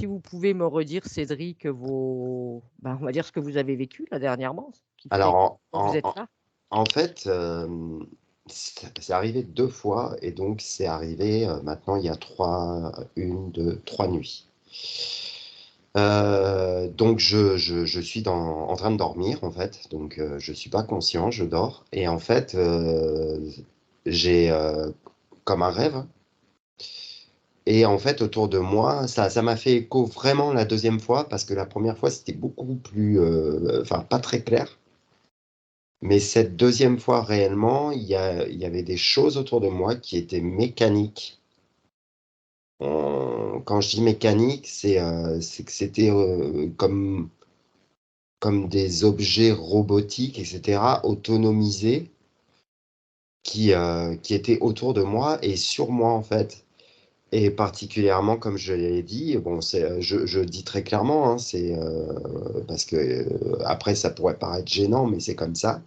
si vous pouvez me redire, Cédric, on va dire ce que vous avez vécu là dernièrement, ce qui fait Alors, que en, vous en- êtes en- là? en fait, c'est arrivé 2 fois, et donc c'est arrivé maintenant il y a 3 nuits. Donc je suis en train de dormir en fait, donc je suis pas conscient, je dors, et en fait j'ai comme un rêve, et en fait autour de moi, ça m'a fait écho vraiment la deuxième fois, parce que la première fois c'était beaucoup plus, enfin pas très clair. Mais cette deuxième fois, réellement, il y avait des choses autour de moi qui étaient mécaniques. Quand je dis mécanique, c'est que c'était comme des objets robotiques, etc., autonomisés, qui étaient autour de moi et sur moi, en fait. Et particulièrement, comme je l'ai dit, bon, je dis très clairement, hein, parce que après, ça pourrait paraître gênant, mais c'est comme ça.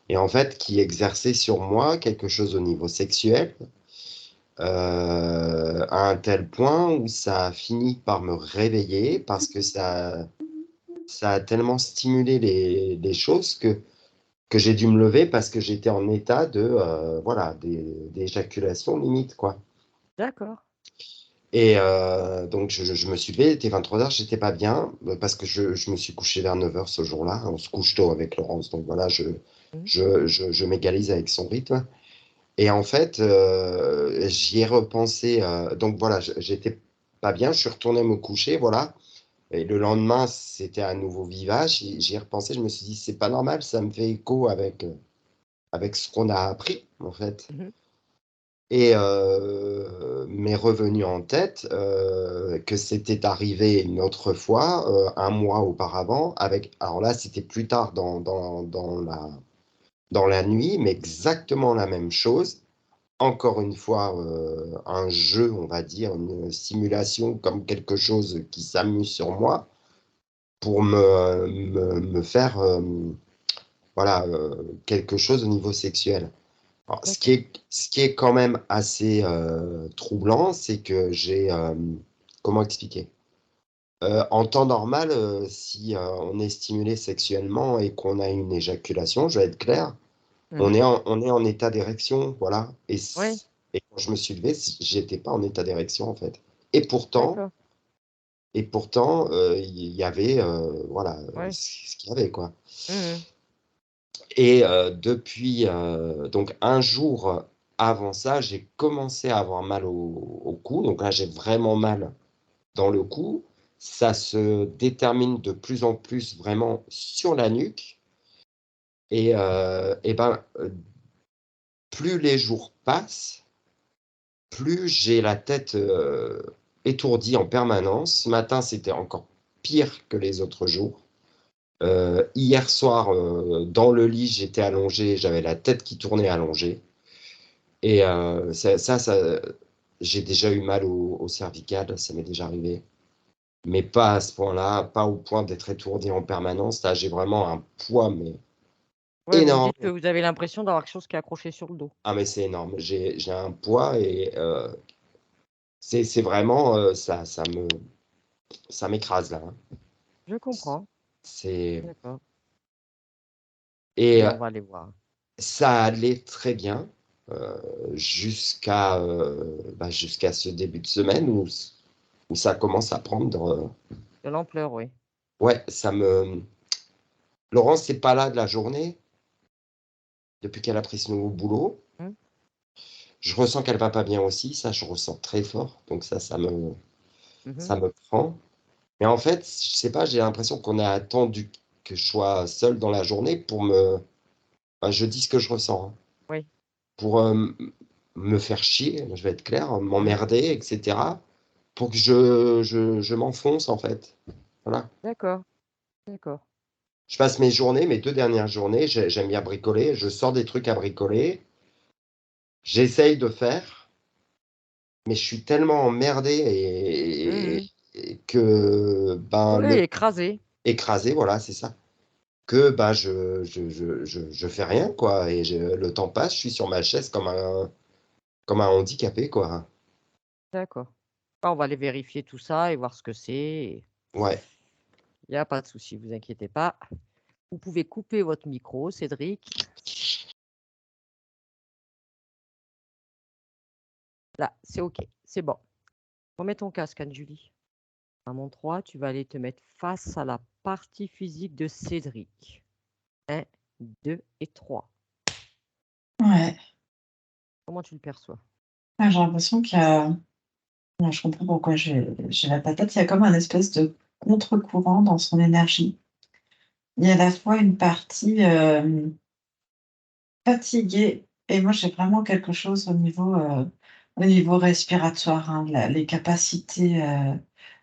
Et en fait, qui exerçait sur moi quelque chose au niveau sexuel, à un tel point où ça a fini par me réveiller, parce que ça a tellement stimulé les choses que j'ai dû me lever, parce que j'étais en état voilà, d'éjaculation limite, quoi. D'accord. Et donc, je me suis levé, il était 23h, j'étais pas bien, parce que je me suis couché vers 9h ce jour-là. On se couche tôt avec Laurence, donc voilà, Mmh. je m'égalise avec son rythme. Et en fait, j'y ai repensé. Donc voilà, j'étais pas bien, je suis retourné me coucher, voilà. Et le lendemain, c'était à nouveau vivace. J'y ai repensé, je me suis dit, c'est pas normal, ça me fait écho avec ce qu'on a appris, en fait. Mmh. Et m'est revenu en tête que c'était arrivé une autre fois, un mois auparavant, alors là, c'était plus tard dans la nuit, mais exactement la même chose. Encore une fois, un jeu, on va dire, une simulation, comme quelque chose qui s'amuse sur moi pour me faire voilà, quelque chose au niveau sexuel. Alors, D'accord. ce qui est quand même assez troublant, c'est que comment expliquer? En temps normal, si on est stimulé sexuellement et qu'on a une éjaculation, je vais être clair, Mmh. on est en état d'érection, voilà. Ouais, Et quand je me suis levé, j'étais pas en état d'érection, en fait. Et pourtant, d'accord. il y avait, voilà, Ouais. ce qu'il y avait, quoi. Mmh. Et depuis, donc un jour avant ça, j'ai commencé à avoir mal au cou. Donc là, j'ai vraiment mal dans le cou. Ça se détermine de plus en plus vraiment sur la nuque. Et ben, plus les jours passent, plus j'ai la tête étourdie en permanence. Ce matin, c'était encore pire que les autres jours. Hier soir, dans le lit, j'étais allongé, j'avais la tête qui tournait allongée. Et j'ai déjà eu mal au cervical, ça m'est déjà arrivé. Mais pas à ce point-là, pas au point d'être étourdi en permanence. Là, j'ai vraiment un poids, mais Ouais, vous me énorme. dites que vous avez l'impression d'avoir quelque chose qui est accroché sur le dos. Ah, mais c'est énorme. J'ai un poids, et c'est vraiment, ça m'écrase là, hein. Je comprends. C'est, D'accord. Eh et ben, on va aller voir. ça allait très bien jusqu'à ce début de semaine où ça commence à prendre. De l'ampleur, oui. Ouais, Laurence n'est pas là de la journée depuis qu'elle a pris ce nouveau boulot. Mmh. Je ressens qu'elle va pas bien aussi, ça je ressens très fort, donc Mmh mh. ça me prend. Mais en fait, je sais pas, j'ai l'impression qu'on a attendu que je sois seul dans la journée je dis ce que je ressens, hein, Oui. pour me faire chier, je vais être clair, Mmh. m'emmerder, etc., pour que je m'enfonce, en fait. Voilà. D'accord, d'accord. Je passe mes 2 dernières journées, j'aime bien bricoler, je sors des trucs à bricoler, j'essaye de faire. Mais je suis tellement emmerdé, Mmh mh. et que, ben, Ouais, écrasé. écrasé, voilà, c'est ça. Que, ben, je fais rien, quoi, et le temps passe, je suis sur ma chaise comme un handicapé, quoi. D'accord. On va aller vérifier tout ça et voir ce que c'est. Ouais. Il y a pas de souci, vous inquiétez pas. Vous pouvez couper votre micro, Cédric. Là, c'est OK, c'est bon. Remets ton casque, Anne-Julie. À mon 3, tu vas aller te mettre face à la partie physique de Cédric. 1, 2 et 3. Ouais. Comment tu le perçois? Ah, j'ai l'impression qu'il y a ouais, je comprends pourquoi j'ai la patate. Il y a comme un espèce de contre-courant dans son énergie. Il y a à la fois une partie, fatiguée et moi j'ai vraiment quelque chose au niveau respiratoire, hein. La Les capacités,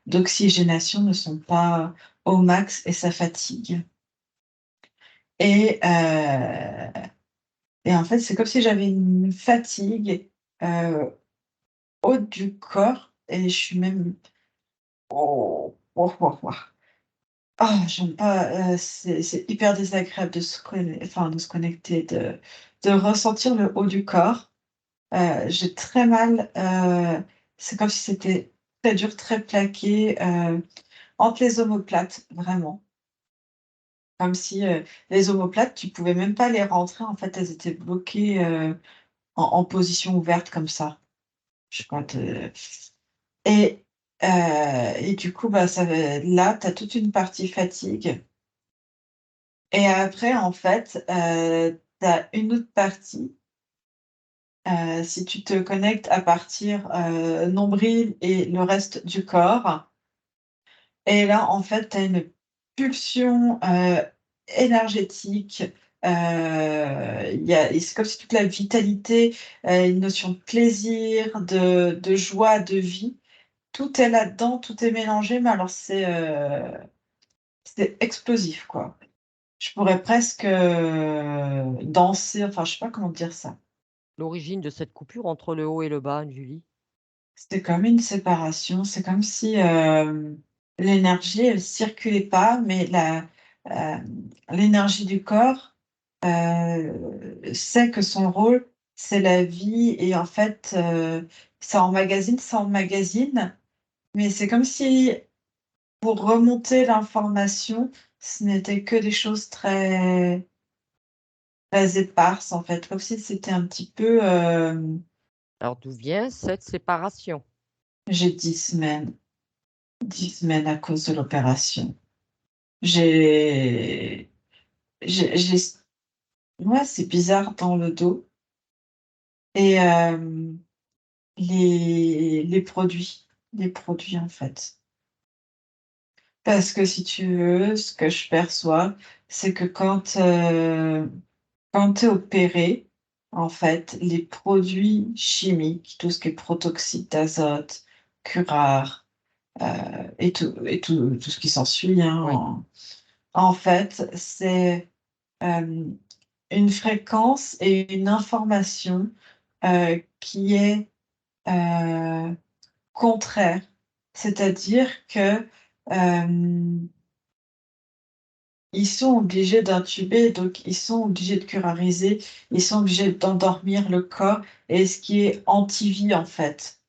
d'oxygénation ne sont pas au max et ça fatigue et en fait, c'est comme si j'avais une fatigue, heu, haute du corps et je suis même oh, oh, oh, oh. Ah, j'aime pas, c'est hyper désagréable de se connecter, de ressentir le haut du corps. J'ai très mal, c'est comme si c'était très dur, très plaqué, entre les omoplates, vraiment. Comme si, les omoplates, tu pouvais même pas les rentrer, en fait, elles étaient bloquées, en position ouverte comme ça. Je sais pas te et du coup, bah, là, tu as toute une partie fatigue. Et après, en fait, tu as une autre partie, si tu te connectes à partir, nombril et le reste du corps et là, en fait, tu as une pulsion, énergétique, il y a et c'est comme si toute la vitalité, une notion de plaisir, de joie, de vie, tout est là-dedans, tout est mélangé, mais alors c'est explosif, quoi. Je pourrais presque, danser, enfin, je sais pas comment dire ça. L'origine de cette coupure entre le haut et le bas, Anne-Julie? C'était comme une séparation, c'est comme si, l'énergie, elle circulait pas, mais l'énergie du corps, sait que son rôle, c'est la vie et en fait, ça emmagasine, mais c'est comme si pour remonter l'information, ce n'était que des choses très très éparses, en fait, comme si c'était un petit peu, Alors d'où vient cette séparation? j'ai 10 semaines, 10 semaines à cause de l'opération. J'ai j'ai ouais, c'est bizarre dans le dos et les produits, en fait. Parce que si tu veux, ce que je perçois, c'est que quand tu es opéré, en fait, les produits chimiques, tout ce qui est protoxyde d'azote, curare, et tout ce qui s'ensuit, hein, Oui, en fait, c'est, hem, une fréquence et une information, qui est, heu, contraire. C'est-à-dire que, hem, ils sont obligés d'intuber, donc ils sont obligés de curariser, ils sont obligés d'endormir le corps et ce qui est anti-vie, en fait.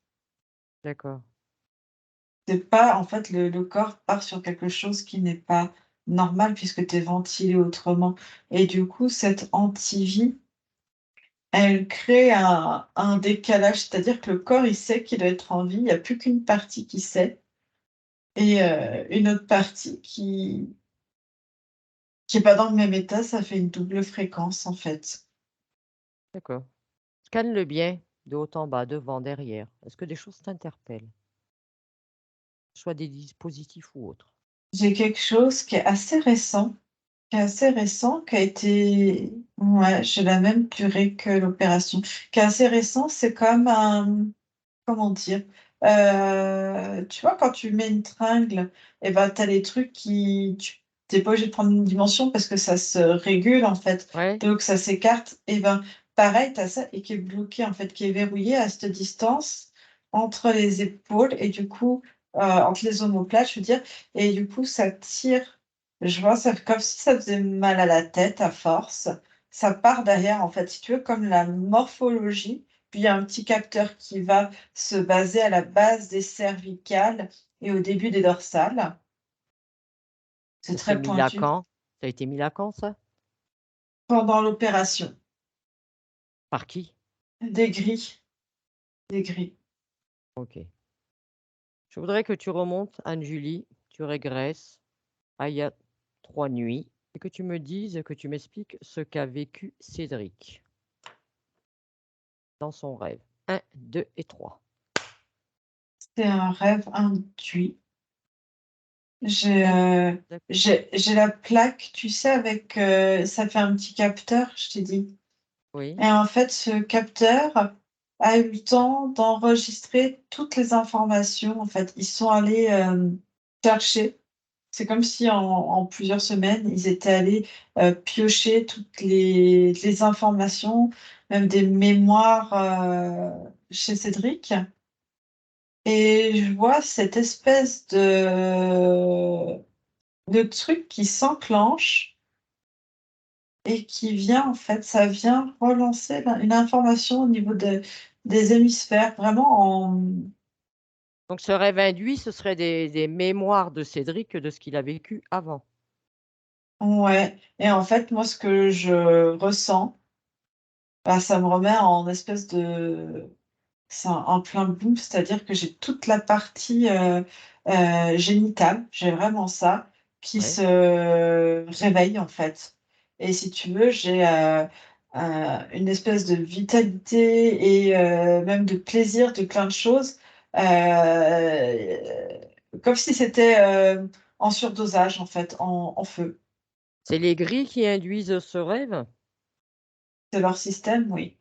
d'accord. C'est pas en fait, le corps part sur quelque chose qui n'est pas normal puisque tu es ventilé autrement et du coup, cette anti-vie, elle crée un décalage. C'est-à-dire que le corps, il sait qu'il doit être en vie, il y a plus qu'une partie qui sait et une autre partie qui est pas dans le même état, ça fait une double fréquence, en fait. D'accord. Scanne-le bien, de haut en bas, devant, derrière. Est-ce que des choses t'interpellent? Soit des dispositifs ou autres. J'ai quelque chose qui a été ouais, j'ai la même durée que l'opération, qui est assez récent. C'est comme un comment dire? Tu vois quand tu mets une tringle et ben, tu as les trucs qui tu pas obligé de prendre une dimension parce que ça se régule en fait, Ouais, donc ça s'écarte et ben, pareil, tu as ça et qui est bloqué en fait, qui est verrouillé à cette distance entre les épaules et du coup, entre les omoplates, je veux dire et du coup ça tire. Je vois ça comme si ça faisait mal à la tête à force. Ça part derrière en fait, si tu veux, comme la morphologie puis il y a un petit capteur qui va se baser à la base des cervicales et au début des dorsales. C'est Ça s'est très mis là pointu. quand? Ça a été mis là quand ça? Pendant l'opération, Par qui? des grilles, des grilles. OK. Je voudrais que tu remontes, Anne-Julie, tu régresses à il y a 3 nuits et que tu me dises, que tu m'expliques ce qu'a vécu Cédric dans son rêve. 1, 2 et 3. C'est un rêve induit. J'ai, In heu, D'accord. j'ai la plaque, tu sais, avec, ça fait un petit capteur, je t'ai dit. Oui, Et en fait, ce capteur a eu le temps d'enregistrer toutes les informations, en fait. Ils sont allés, chercher. C'est comme si en plusieurs semaines, ils étaient allés, piocher toutes les informations, même des mémoires, chez Cédric. Et je vois cette espèce de truc qui s'enclenche et qui vient, en fait, ça vient relancer une information au niveau des hémisphères, vraiment en donc ce rêve induit, ce serait des mémoires de Cédric de ce qu'il a vécu avant? ouais. Et en fait, moi, ce que je ressens, bah, ça me remet en espèce de c'est en plein boom, c'est-à-dire que j'ai toute la partie, génitale, j'ai vraiment ça, qui Ouais. se réveille, en fait. Et si tu veux, j'ai, une espèce de vitalité et même de plaisir de plein de choses, comme si c'était, en surdosage, en fait, en feu. C'est les grilles qui induisent ce rêve? C'est leur système, oui.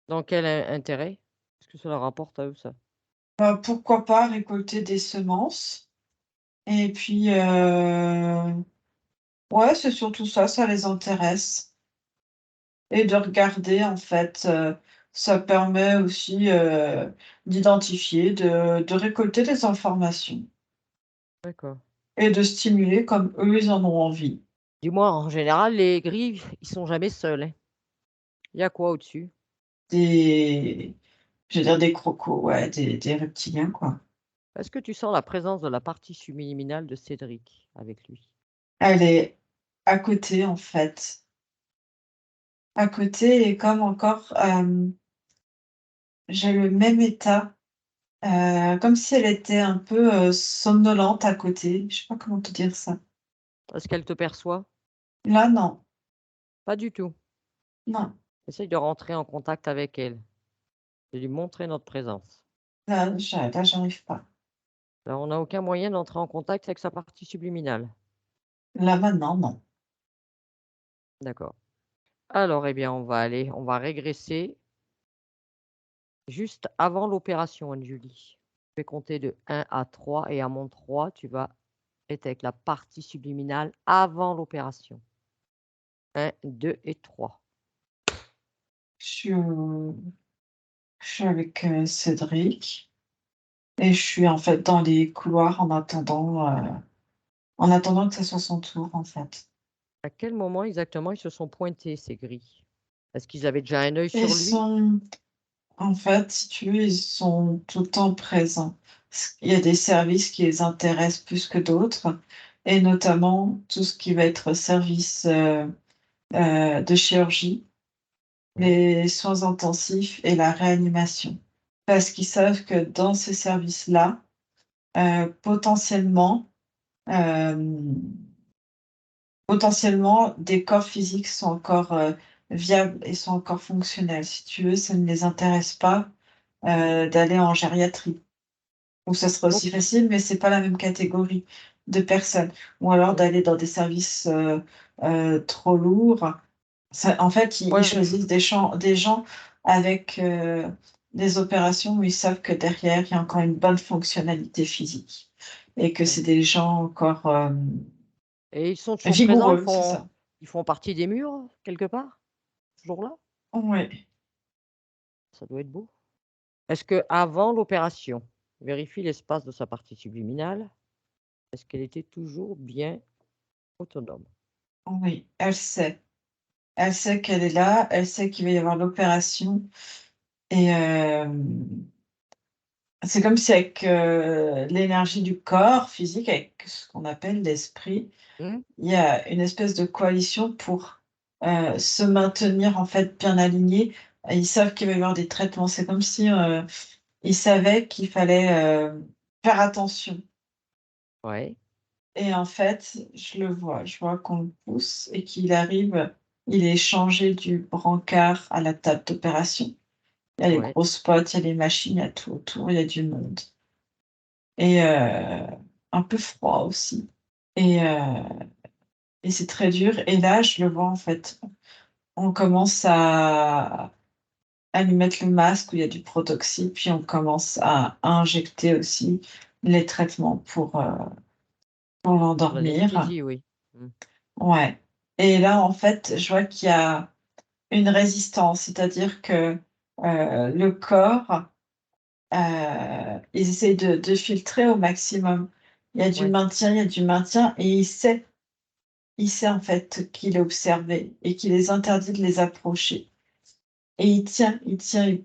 Dans quel intérêt? Qu'est-ce que cela rapporte à eux ça? Bah, pourquoi pas récolter des semences et puis, ouais, c'est surtout ça, ça les intéresse et de regarder en fait, ça permet aussi, d'identifier, de récolter des informations D'accord. et de stimuler comme eux, ils en ont envie. Dis-moi, en général, les grilles, ils sont jamais seuls, hein? Il y a quoi au-dessus? Des je veux dire des crocos, ouais, des reptiliens, quoi. Est-ce que tu sens la présence de la partie subliminale de Cédric avec lui? Elle est à côté en fait, à côté et comme encore, j'ai le même état, comme si elle était un peu, somnolente à côté. Je sais pas comment te dire ça. Est-ce qu'elle te perçoit? Là, non, Pas du tout. non, Essaye de rentrer en contact avec elle, de lui montrer notre présence. là, j'arrive pas. On n'a aucun moyen d'entrer en contact avec sa partie subliminale. Là, maintenant, non. D'accord. Alors, eh bien, on va régresser juste avant l'opération, Anne-Julie. Je vais compter de 1 à 3 et à mon 3, tu vas être avec la partie subliminale avant l'opération. 1, 2 et 3. Je suis, je suis avec, Cédric et je suis, en fait, dans les couloirs en attendant que ça soit son tour, en fait. À quel moment exactement ils se sont pointés, ces gris? Est-ce qu'ils avaient déjà un œil Ils sur lui? sont en fait, si tu veux, ils sont tout le temps présents. Il y a des services qui les intéressent plus que d'autres et notamment tout ce qui va être service, de chirurgie, Oui, les soins intensifs et la réanimation. Parce qu'ils savent que dans ces services-là, potentiellement, hem, potentiellement des corps physiques sont encore, viables et sont encore fonctionnels. Si tu veux, ça ne les intéresse pas, d'aller en gériatrie. Où ça serait aussi OK. facile, mais c'est pas la même catégorie de personnes. Ou alors Mmh. d'aller dans des services, trop lourds. Ça en fait, ils Ouais, choisissent des gens avec, des opérations où ils savent que derrière, il y a encore une bonne fonctionnalité physique et que ouais, c'est des gens encore, et ils sont toujours présents? vigoureux, c'est ça. Ils font partie des murs, quelque part, ce jour-là? Ouais. Ça doit être beau. Est-ce qu'avant l'opération, vérifie l'espace de sa partie subliminale, est-ce qu'elle était toujours bien autonome? Oui, elle sait. Elle sait qu'elle est là, elle sait qu'il va y avoir l'opération. Et c'est comme si avec l'énergie du corps physique, avec ce qu'on appelle l'esprit, Mmh. il y a une espèce de coalition pour se maintenir en fait bien alignés. Ils savent qu'il va y avoir des traitements. C'est comme si ils savaient qu'il fallait faire attention. Ouais, Et en fait, je vois qu'on le pousse et qu'il arrive, il est changé du brancard à la table d'opération. Il y a les ouais, gros spots, il y a les machines, il y a tout autour, il y a du monde et un peu froid aussi et heu et c'est très dur et là, je le vois en fait, on commence à lui mettre le masque où il y a du protoxyde, puis on commence à injecter aussi les traitements pour pour l'endormir. l'anesthésie, oui. Mmh. Ouais et là, en fait, je vois qu'il y a une résistance, c'est-à-dire que le corps, ils essayent de filtrer au maximum. Ouais, Il y a du maintien et il sait en fait qu'il est observé et qu'il est interdit de les approcher et il tient,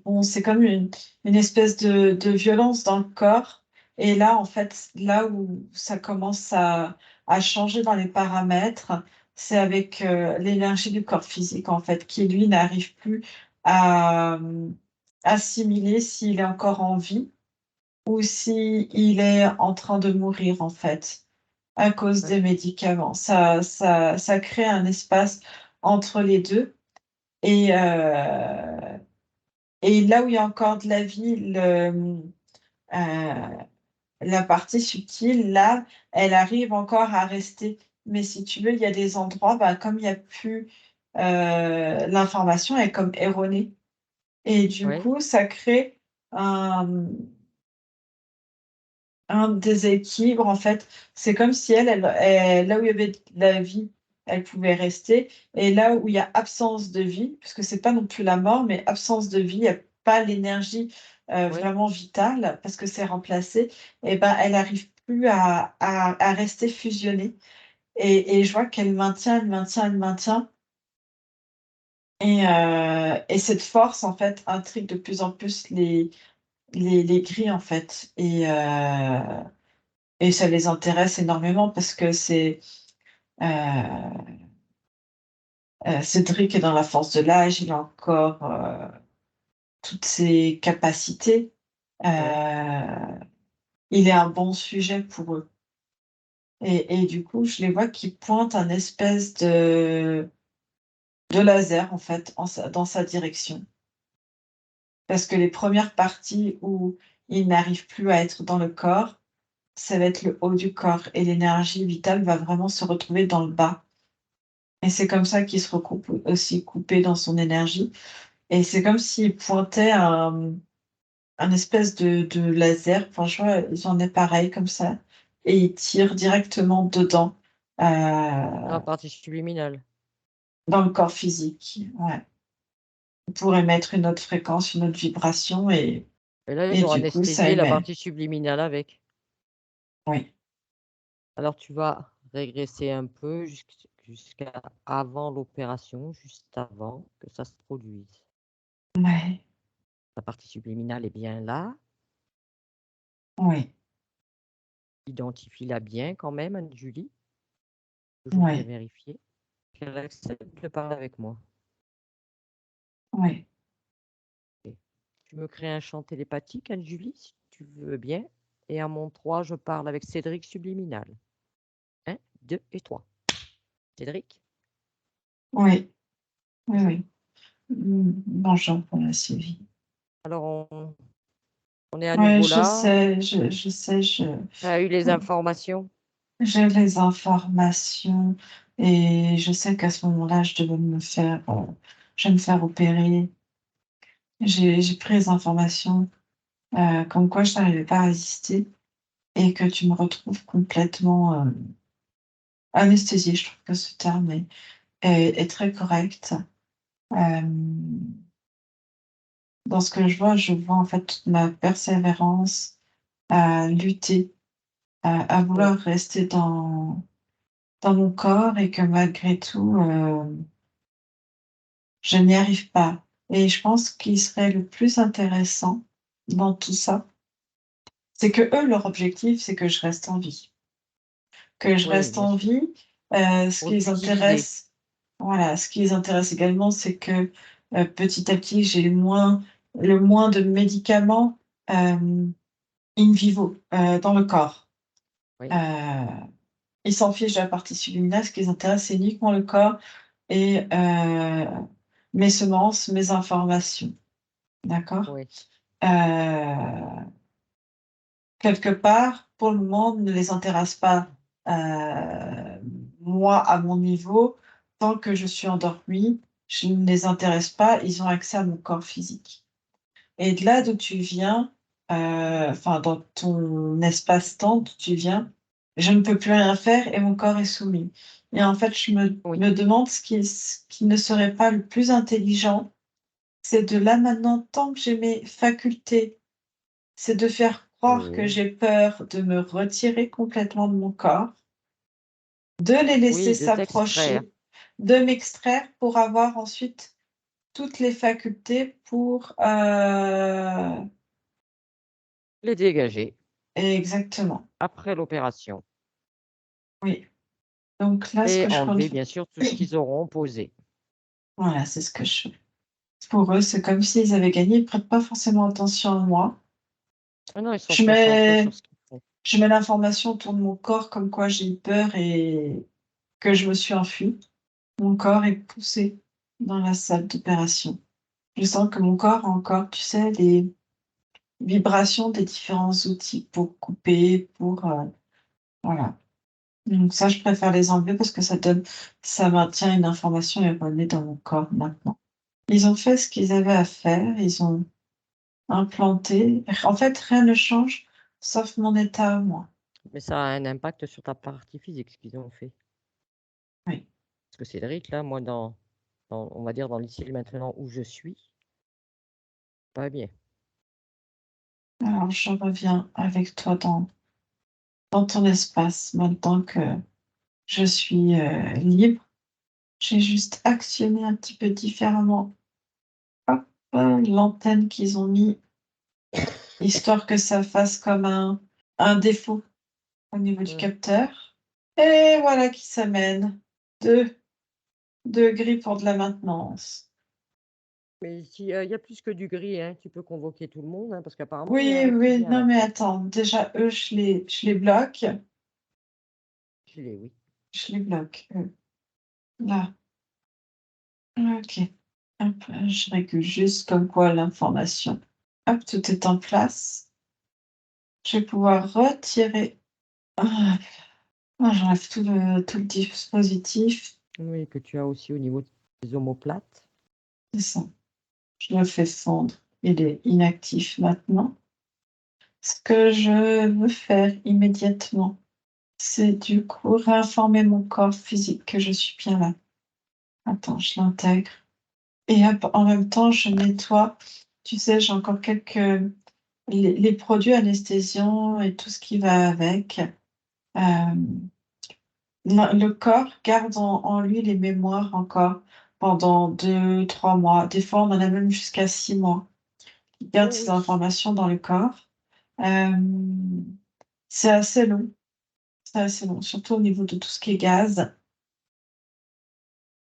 bon, c'est comme une espèce de violence dans le corps et là, en fait, là où ça commence à changer dans les paramètres, c'est avec, l'énergie du corps physique, en fait, qui lui n'arrive plus à, assimiler s'il est encore en vie ou s'il est en train de mourir, en fait, à cause ouais, des médicaments. Ça crée un espace entre les 2 et là où il y a encore de la vie, la partie subtile, là, elle arrive encore à rester. Mais si tu veux, il y a des endroits, bah, comme il y a plus, l'information est comme erronée et du ouais, coup, ça crée un, un déséquilibre, en fait. C'est comme si elle là où il y avait de la vie, elle pouvait rester et là où il y a absence de vie, puisque c'est pas non plus la mort, mais absence de vie, il y a pas l'énergie, ouais. vraiment vitale parce que c'est remplacé et ben, elle arrive plus à rester fusionnée et je vois qu'elle maintient, elle maintient, elle maintient et cette force, en fait, intrigue de plus en plus les gris, en fait et ça les intéresse énormément parce que heu Cédric est dans la force de l'âge, il a encore, toutes ses capacités. Heu, Ouais, il est un bon sujet pour eux et du coup, je les vois qui pointent un espèce de laser, en fait, dans sa direction. Parce que les premières parties où il n'arrive plus à être dans le corps, ça va être le haut du corps et l'énergie vitale va vraiment se retrouver dans le bas et c'est comme ça qu'il se recoupe aussi coupé dans son énergie et c'est comme s'il pointait un espèce de laser, enfin, je vois, ils en est pareil comme ça et ils tirent directement dedans, dans la partie subliminale. dans le corps physique, ouais. Pour émettre une autre fréquence, une autre vibration Et là, et ils ont du coup, ça anesthésié la émet. partie subliminale avec. Oui, Alors tu vas régresser un peu jusqu'à avant l'opération, juste avant que ça se produise. ouais, La partie subliminale est bien là, oui, identifie-la bien quand même, Anne-Julie, toujours bien oui, vérifier qu'elle accepte de parler avec moi. oui, OK. Tu me crées un champ télépathique, Anne-Julie, si tu veux bien et à mon 3, je parle avec Cédric subliminal. 1, 2 et 3. Cédric? oui, oui, oui. Bonjour pour la suivi. Alors on est à Ouais, nouveau là. je sais, Tu as eu les informations? j'ai les informations et je sais qu'à ce moment-là, je vais me faire opérer. J'ai pris les informations, comme quoi je n'arrivais pas à résister et que tu me retrouves complètement, anesthésiée. Je trouve que ce terme est très correct. Hem, dans ce que je vois en fait toute ma persévérance à lutter, à Oui, vouloir rester dans mon corps et que malgré tout, je n'y arrive pas Et je pense qu'il serait le plus intéressant dans tout ça, c'est que eux, leur objectif, c'est que je reste en vie. Que je Oui, reste bien en sûr. vie, ce Pour qui les l'utiliser. voilà, ce qui les intéresse également, c'est que, petit à petit, j'ai le moins de médicaments, in vivo, dans le corps. Oui, Heu, Ils s'en fichent de la partie subliminale, ce qui les intéresse, c'est uniquement le corps et mes semences, mes informations, d'accord? oui, Heu, Quelque part, pour le moment, ne les intéresse pas, moi, à mon niveau, tant que je suis endormie, je ne les intéresse pas, ils ont accès à mon corps physique. Et de là d'où tu viens, enfin, dans ton espace-temps d'où tu viens, je ne peux plus rien faire et mon corps est soumis. Et en fait, je me oui, me demande ce qui ne serait pas le plus intelligent, c'est de là maintenant, tant que j'ai mes facultés, c'est de faire croire que oui. j'ai peur de me retirer complètement de mon corps, de les laisser Oui, de t'extraire. s'approcher, de m'extraire pour avoir ensuite toutes les facultés pour, Les dégager exactement, après l'opération oui. Donc là, ce et que je compte enlever faire, bien sûr tout ce qu'ils auront posé. voilà, c'est ce que je fais. Pour eux, c'est comme s'ils avaient gagné, ils prêtent pas forcément attention à moi. Ah non, ils sont Je concentrés mets sur ce qu'ils font. je mets l'information autour de mon corps comme quoi j'ai eu peur et que je me suis enfuie. Mon corps est poussé dans la salle d'opération. Je sens que mon corps a encore, tu sais, les vibrations des différents outils pour couper, pour, voilà. Donc ça, je préfère les enlever parce que ça maintient une information erronée dans mon corps maintenant. Ils ont fait ce qu'ils avaient à faire, ils ont implanté. En fait, rien ne change sauf mon état à moi. Mais ça a un impact sur ta partie physique, ce qu'ils ont fait. Oui. Parce que Cédric, là, moi, on va dire dans l'ici et maintenant où je suis, pas bien. Alors je reviens avec toi dans ton espace maintenant que je suis, libre. J'ai juste actionné un petit peu différemment, hop, l'antenne qu'ils ont mis, histoire que ça fasse comme un défaut au niveau du Mmh. capteur. Et voilà qui s'amène. Deux gris pour de la maintenance. Mais ici, il y a plus que du gris, hein. Tu peux convoquer tout le monde, hein, parce qu'apparemment, il y a Oui, un qui oui, vient non là. mais attends, déjà eux, je les bloque. Je l'ai, oui. Je les bloque, eux. Là, OK. Hop, je régule juste comme quoi l'information. Hop, tout est en place. Je vais pouvoir retirer. Ah, j'enlève tout le dispositif. Oui, que tu as aussi au niveau des omoplates. C'est ça. Je le fais fondre. Il est inactif maintenant. Ce que je veux faire immédiatement, c'est du coup réinformer mon corps physique que je suis bien là. Attends, je l'intègre et hop, en même temps, je nettoie. Tu sais, j'ai encore les produits anesthésiants et tout ce qui va avec. Le corps garde en lui les mémoires encore pendant 2, 3 mois. Des fois, on en a même jusqu'à 6 mois. Il garde Oh ces oui. informations dans le corps. Hem, c'est assez long, c'est assez long, surtout au niveau de tout ce qui est gaz.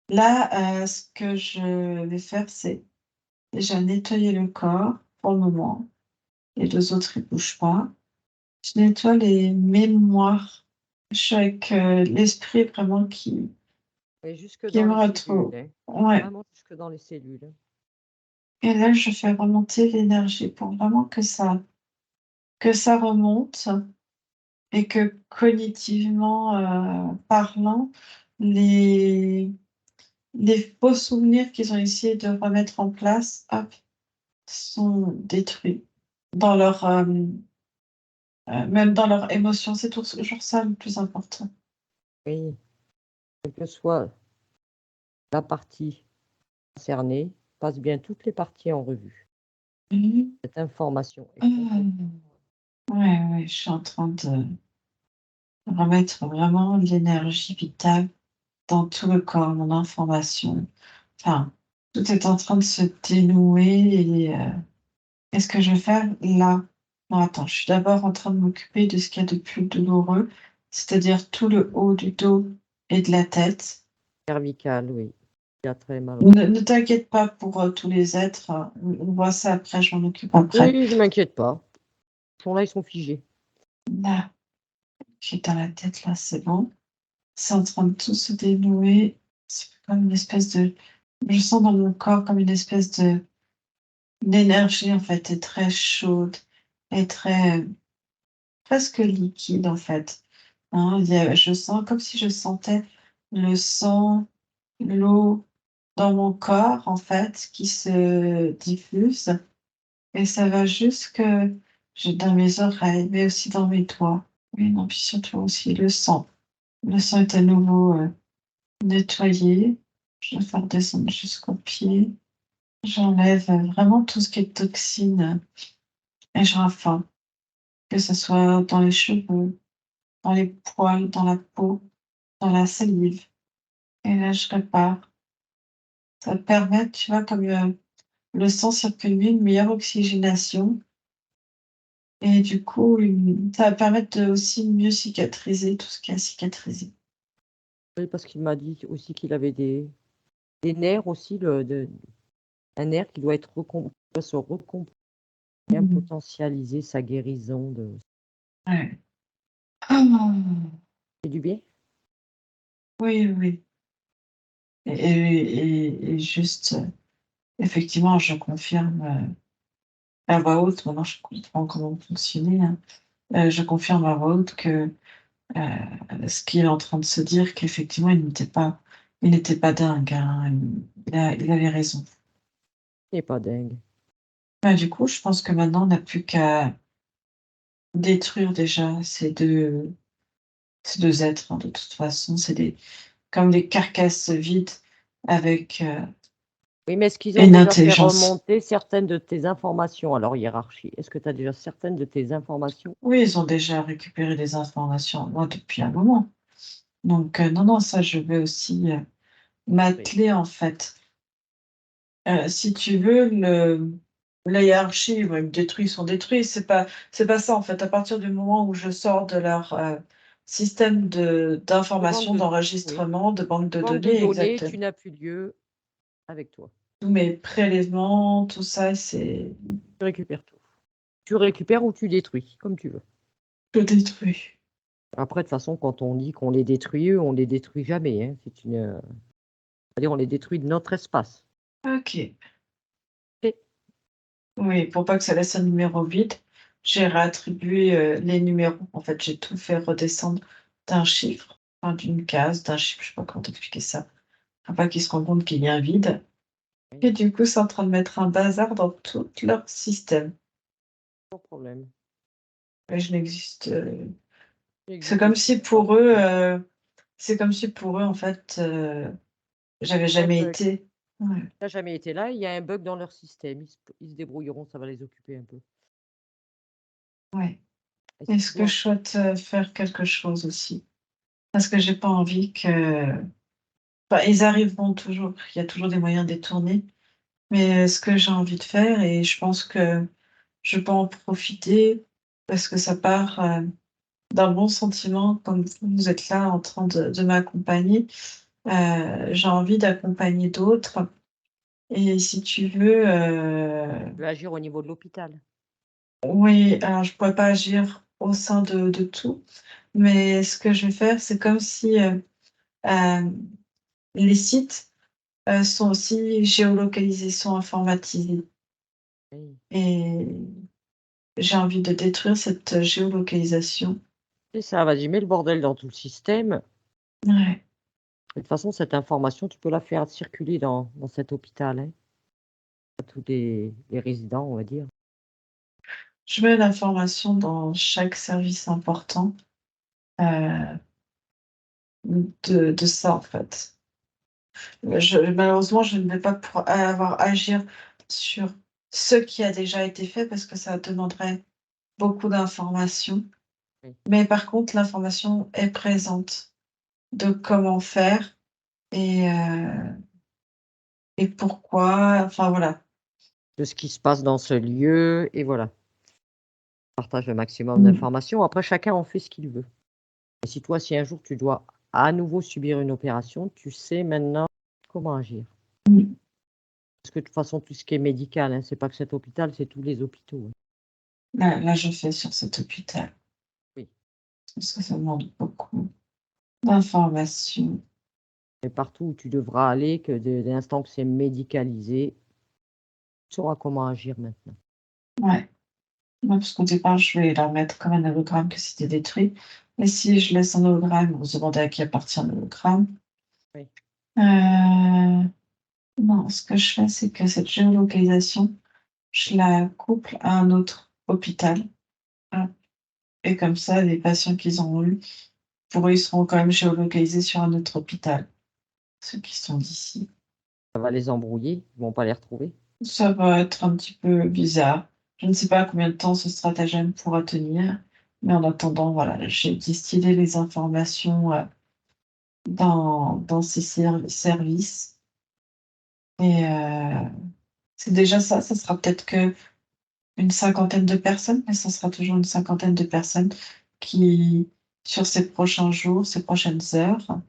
Là, ce que je vais faire, c'est déjà nettoyer le corps pour le moment. Les 2 autres, ils bougent pas. Je nettoie les mémoires. Je suis avec, l'esprit vraiment Et jusque qui dans me les cellules, retrouve. hein. Ouais, Vraiment jusque dans les cellules, hein. et là, je fais remonter l'énergie pour vraiment que ça remonte et que cognitivement, parlant, les les faux souvenirs qu'ils ont essayé de remettre en place, hop, sont détruits dans leur, même dans leurs émotions. C'est toujours ça le plus important. Oui, quelle que soit la partie concernée, passe bien toutes les parties en revue. Mmh. Cette information est complètement Mmh. Ouais, ouais, je suis en train de remettre vraiment l'énergie vitale dans tout le corps, mon information. Enfin, Tout est en train de se dénouer et qu'est-ce que je vais faire là? Non, attends, je suis d'abord en train de m'occuper de ce qu'il y a de plus douloureux, c'est-à-dire tout le haut du dos et de la tête. Cervical, oui. Il a très mal. Ne t'inquiète pas pour tous les êtres, on voit ça après, je m'en occupe après. Oui, je m'inquiète pas. Ils sont là, ils sont figés. Là, j'ai dans la tête, là, c'est bon. C'est en train de tout se dénouer. C'est comme une espèce de. Je sens dans mon corps comme une espèce de d'énergie en fait, est très chaude, est très presque liquide en fait. Hein, je sens comme si je sentais le sang, l'eau dans mon corps en fait qui se diffuse et ça va jusque dans mes oreilles, mais aussi dans mes doigts. Oui, non, puis surtout aussi le sang. Le sang est à nouveau nettoyé. Je vais faire descendre jusqu'aux pieds. J'enlève vraiment tout ce qui est toxine et je rince. Que ce soit dans les cheveux, dans les poils, dans la peau, dans la salive. Et là, je répare. Ça permet, tu vois, comme le sang circule mieux, une meilleure oxygénation. Et du coup, ça va permettre de aussi mieux cicatriser tout ce qui a cicatrisé. Oui, parce qu'il m'a dit aussi qu'il avait des nerfs aussi, un nerf qui doit se recomposer, bien Mhm. potentialiser sa guérison. Ouais. Ah, C'est du bien? oui, oui. Et juste, effectivement, je confirme à voix haute, maintenant je comprends comment fonctionner, hein. Je confirme à voix haute que ce qu'il est en train de se dire qu'effectivement il n'était pas dingue, hein, il avait raison. Il est pas dingue. Bah, du coup, je pense que maintenant on n'a plus qu'à détruire déjà ces 2 êtres, hein, de toute façon, c'est comme des carcasses vides avec, Oui, mais est-ce qu'ils ont une déjà fait intelligence. remonter certaines de tes informations à leur hiérarchie? Est-ce que tu as déjà certaines de tes informations? Oui, ils ont déjà récupéré des informations, moi, depuis un moment. Donc non, non, ça je vais aussi, Oui. m'atteler en fait. Si tu veux, la hiérarchie, bah, ils me détruisent, ils sont détruits. C'est pas ça, en fait. À partir du moment où je sors de leur, système De banque d'information, de oui. d'enregistrement, de banque de Banque de données, données, exactement. tu n'as plus lieu avec toi. Tous mes prélèvements, tout ça, c'est Tu récupères tout. Tu récupères ou tu détruis, comme tu veux. tout détruit. Après, de toute façon, quand on dit qu'on les détruit, eux, on les détruit jamais, hein. C'est-à-dire on les détruit de notre espace. OK. Et Oui, pour pas que ça laisse un numéro vide, j'ai réattribué, les numéros. En fait, j'ai tout fait redescendre d'un chiffre, enfin d'une case, d'un chiffre, je sais pas comment t'expliquer ça. Faut pas qu'ils se rendent compte qu'il y a un vide. oui, Et du coup, c'est en train de mettre un bazar dans tout leur système. sans problème. Et je n'existe, Tu c'est n'existes comme plus, si tu pars pour eux, plus. en fait, j'avais Il y a un jamais bug. été. Ouais, Tu n'as jamais été là, il y a un bug dans leur système. Ils se débrouilleront, ça va les occuper un peu. ouais. Est-ce que Excuse-moi. je souhaite, faire quelque chose aussi? Parce que j'ai pas envie que enfin, ils arriveront toujours, il y a toujours des moyens détournés, mais ce que j'ai envie de faire et je pense que je peux en profiter parce que ça part, d'un bon sentiment comme vous êtes là en train de m'accompagner. J'ai envie d'accompagner d'autres et si tu veux, Tu veux agir au niveau de l'hôpital. oui, alors je pourrais pas agir au sein de tout, mais ce que je vais faire, c'est comme si, les sites, sont aussi géolocalisés, sont informatisés Oui. et j'ai envie de détruire cette géolocalisation. C'est ça, vas-y, mets le bordel dans tout le système. Ouais, De toute façon, cette information, tu peux la faire circuler dans cet hôpital, hein, à tous les résidents, on va dire. je mets l'information dans chaque service important, heu, de ça, en fait. Malheureusement, je ne vais pas pouvoir agir sur ce qui a déjà été fait parce que ça demanderait beaucoup d'informations. Oui. Mais par contre, l'information est présente de comment faire et heu et pourquoi, enfin voilà. De ce qui se passe dans ce lieu et voilà. Partage le maximum Mmh. d'informations. Après, chacun en fait ce qu'il veut. Et si un jour tu dois à nouveau subir une opération, tu sais maintenant comment agir. Mmh. Parce que de toute façon, tout ce qui est médical, hein, c'est pas que cet hôpital, c'est tous les hôpitaux, hein. Là, je fais sur cet hôpital, Oui. parce que ça demande beaucoup d'informations. Et partout où tu devras aller, que dès l'instant que c'est médicalisé, tu sauras comment agir maintenant. Ouais. Ouais, parce qu'au départ, je vais leur mettre comme un hologramme que c'était détruit. Et si je laisse un hologramme, on se demandait à qui appartient l'hologramme. Oui. Non, ce que je fais, c'est que cette géolocalisation, je la couple à un autre hôpital. Hop. Et comme ça, les patients qu'ils auront eu, pour eux, ils seront quand même géolocalisés sur un autre hôpital, ceux qui sont d'ici. Ça va les embrouiller, ils vont pas les retrouver. Ça va être un petit peu bizarre. Je ne sais pas combien de temps ce stratagème pourra tenir, mais en attendant, voilà, j'ai distillé les informations, dans ces services et c'est déjà ça. Ça sera peut-être qu'une cinquantaine de personnes, mais ça sera toujours une cinquantaine de personnes qui, sur ces prochains jours, ces prochaines heures,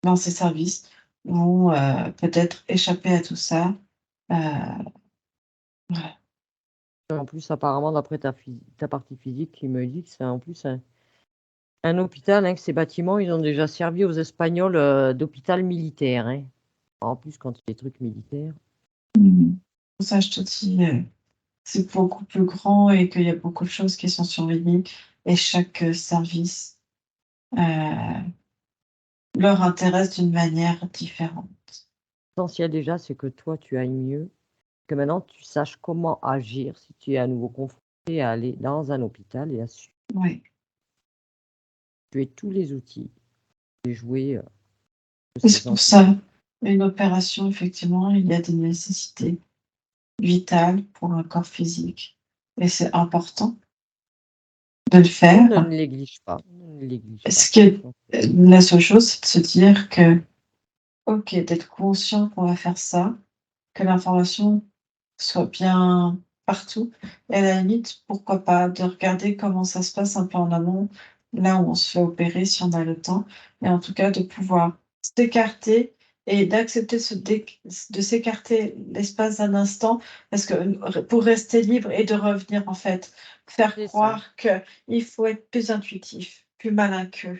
dans ces services, vont, peut-être échapper à tout ça. Heu, voilà. En plus, apparemment, d'après ta partie physique qui me dit que c'est en plus un hôpital, hein, que ces bâtiments, ils ont déjà servi aux Espagnols, d'hôpital militaire, hein. En plus, quand il y a des trucs militaires. Mmh. Pour ça, je te dis, c'est beaucoup plus grand et qu'il y a beaucoup de choses qui sont surveillées et chaque, service, heu, leur intéresse d'une manière différente. L'essentiel déjà, c'est que toi, tu ailles mieux, que maintenant tu saches comment agir si tu es à nouveau confronté à aller dans un hôpital et à su Oui. tu aies tous les outils et jouer, de Et ces c'est pour entités. ça, une opération, effectivement, il y a des nécessités vitales pour un corps physique et c'est important de le On ne faire. le néglige pas, on ne le néglige pas, Ce qui est franchement. la seule chose, c'est de se dire que, OK, d'être conscient qu'on va faire ça, que l'information soit bien partout et à la limite, pourquoi pas de regarder comment ça se passe un peu en amont, là où on se fait opérer si on a le temps et en tout cas de pouvoir s'écarter et d'accepter de s'écarter l'espace d'un instant parce que pour rester libre et de revenir en fait, faire C'est ça. croire qu'il faut être plus intuitif, plus malin qu'eux.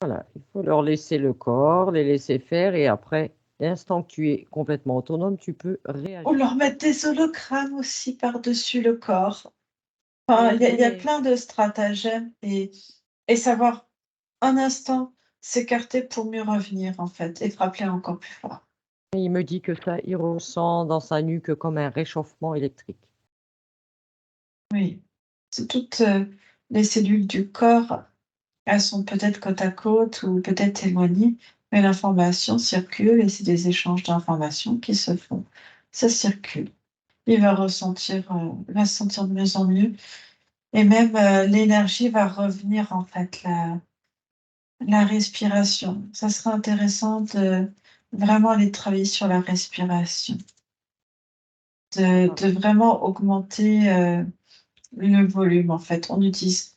Voilà, il faut leur laisser le corps, les laisser faire et après, l'instant que tu es complètement autonome, tu peux Ou réagir. leur mettre des hologrammes aussi par-dessus le corps. Enfin, il y a Et plein de stratagèmes et savoir un instant s'écarter pour mieux revenir en fait et frapper encore plus fort. il me dit que ça, il ressent dans sa nuque comme un réchauffement électrique. Oui, c'est toutes, les cellules du corps, elles sont peut-être côte à côte ou peut-être éloignées, mais l'information circule et c'est des échanges d'informations qui se font. Ça circule. Il va se sentir de mieux en mieux et même, l'énergie va revenir en fait, la respiration. Ça serait intéressant de vraiment aller travailler sur la respiration, D'accord. de vraiment augmenter, le volume en fait. On utilise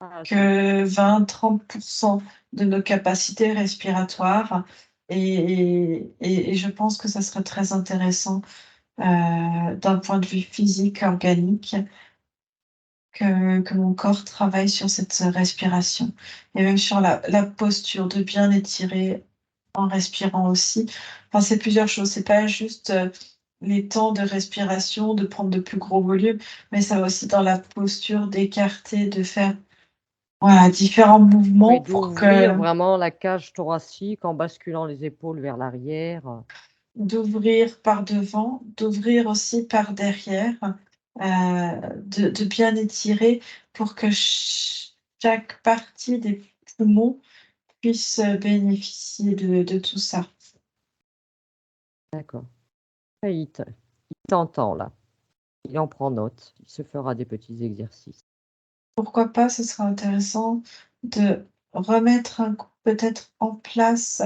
Ah, c'est que 20-30 de nos capacités respiratoires et je pense que ça serait très intéressant, d'un point de vue physique, organique, que mon corps travaille sur cette respiration et même sur la posture, de bien étirer en respirant aussi. Enfin, c'est plusieurs choses, c'est pas juste, les temps de respiration, de prendre de plus gros volumes, mais ça va aussi dans la posture d'écarter, de faire, voilà, différents mouvements oui, pour d'ouvrir que vraiment la cage thoracique en basculant les épaules vers l'arrière. d'ouvrir par devant, d'ouvrir aussi par derrière, de bien étirer pour que chaque partie des poumons puisse, bénéficier de tout ça. D'accord. Ah, il t'entend là. Il en prend note. Il se fera des petits exercices. Pourquoi pas, ce serait intéressant de remettre un coup peut-être en place,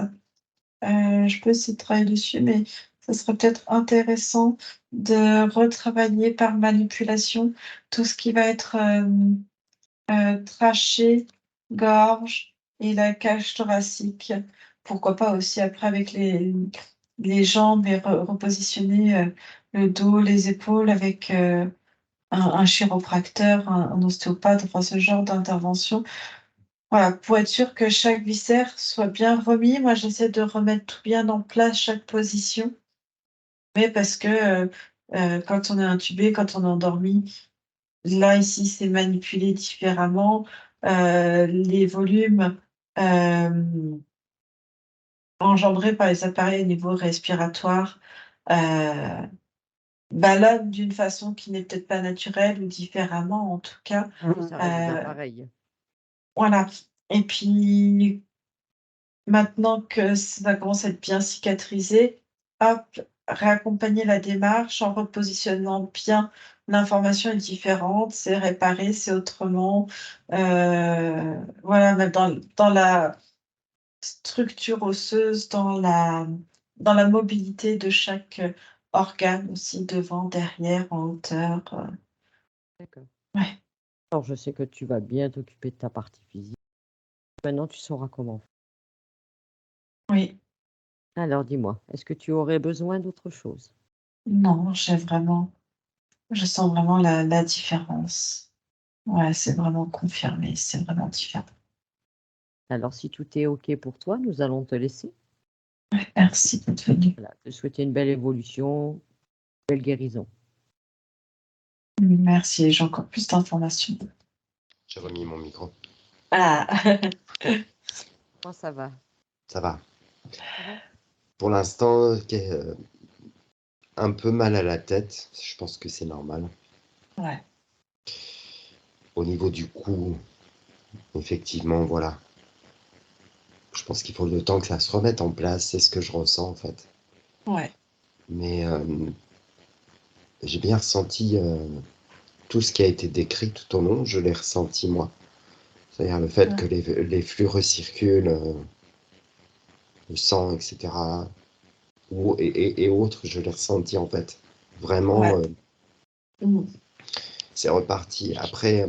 je peux essayer de travailler dessus, mais ça serait peut-être intéressant de retravailler par manipulation tout ce qui va être trachée, gorge et la cage thoracique. Pourquoi pas aussi après avec les jambes et repositionner le dos, les épaules avec un chiropracteur, un ostéopathe, enfin ce genre d'intervention. Voilà, pour être sûr que chaque viscère soit bien remis. Moi, j'essaie de remettre tout bien en place, chaque position, mais parce que quand on est intubé, quand on est endormi, là, ici, c'est manipulé différemment. Les volumes engendrés par les appareils au niveau respiratoire ballonnent d'une façon qui n'est peut-être pas naturelle ou différemment, en tout cas. Oui, ça reste des Euh, appareils. voilà. Et puis, maintenant que ça commence à être bien cicatrisé, hop, réaccompagner la démarche en repositionnant bien. L'information est différente, c'est réparé, c'est autrement. Voilà, même dans la structure osseuse, dans la mobilité de chaque organe aussi, devant, derrière, en hauteur. D'accord. Ouais, Alors, je sais que tu vas bien t'occuper de ta partie physique. Maintenant, tu sauras comment. oui. Alors, dis-moi, est-ce que tu aurais besoin d'autre chose? Non, je sens vraiment la différence. Ouais, c'est vraiment confirmé, c'est vraiment différent. Alors, si tout est OK pour toi, nous allons te laisser. Merci d'être venu. Voilà, te souhaiter une belle évolution, belle guérison. Merci, j'ai encore plus d'informations. J'ai remis mon micro. Ah, Comment ça va? Ça va. Ça va? Pour l'instant, un peu mal à la tête. Je pense que c'est normal. ouais, Au niveau du cou, effectivement, voilà. Je pense qu'il faut le temps que ça se remette en place. C'est ce que je ressens, en fait. ouais, Mais j'ai bien ressenti tout ce qui a été décrit tout au long. Je l'ai ressenti, moi. C'est-à-dire le fait ouais, que les flux recirculent, le sang, etc. Et autres, je l'ai ressenti, en fait. Vraiment, ouais. Mmh. c'est reparti. Après,